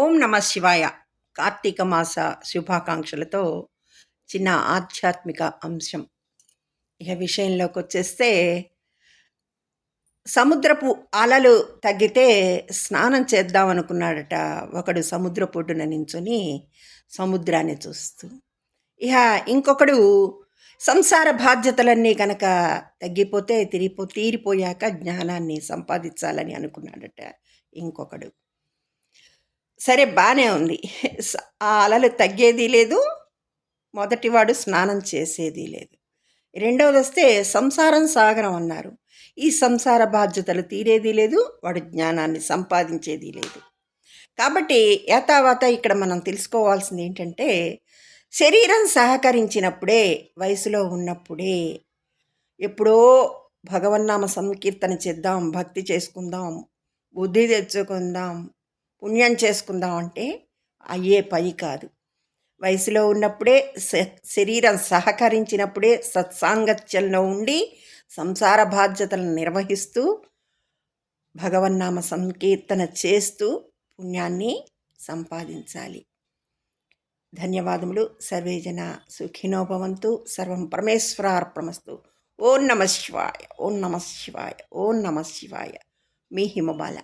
ఓం నమ శివాయ. కార్తీక మాస శుభాకాంక్షలతో చిన్న ఆధ్యాత్మిక అంశం. ఇక విషయంలోకి వచ్చేస్తే, సముద్రపు అలలు తగ్గితే స్నానం చేద్దాం అనుకున్నాడట ఒకడు సముద్రపొడ్డున నించొని సముద్రాన్ని చూస్తూ. ఇక ఇంకొకడు సంసార బాధ్యతలన్నీ కనుక తగ్గిపోతే తీరిపోయాక జ్ఞానాన్ని సంపాదించాలని అనుకున్నాడట ఇంకొకడు. సరే, బాగానే ఉంది. ఆ అలలు తగ్గేది లేదు, మొదటివాడు స్నానం చేసేది లేదు. రెండవది వస్తే సంసారం సాగరం అన్నారు. ఈ సంసార బాధ్యతలు తీరేది లేదు, వాడు జ్ఞానాన్ని సంపాదించేది లేదు. కాబట్టి యాతావాత ఇక్కడ మనం తెలుసుకోవాల్సింది ఏంటంటే, శరీరం సహకరించినప్పుడే, వయసులో ఉన్నప్పుడే ఎప్పుడో భగవన్నామ సంకీర్తన చేద్దాం, భక్తి చేసుకుందాం, బుద్ధి తెచ్చుకుందాం, పుణ్యం చేసుకుందాం అంటే అయ్యే పని కాదు. వయసులో ఉన్నప్పుడే, శరీరం సహకరించినప్పుడే సత్సాంగత్యంలో ఉండి సంసార బాధ్యతలను నిర్వహిస్తూ భగవన్నామ సంకీర్తన చేస్తూ పుణ్యాన్ని సంపాదించాలి. ధన్యవాదములు. సర్వేజన సుఖినో భవంతు. సర్వం పరమేశ్వరార్పణమస్తు. ఓం నమ శివాయ, ఓం నమ శివాయ, ఓం నమ శివాయ. మీ హిమబాల.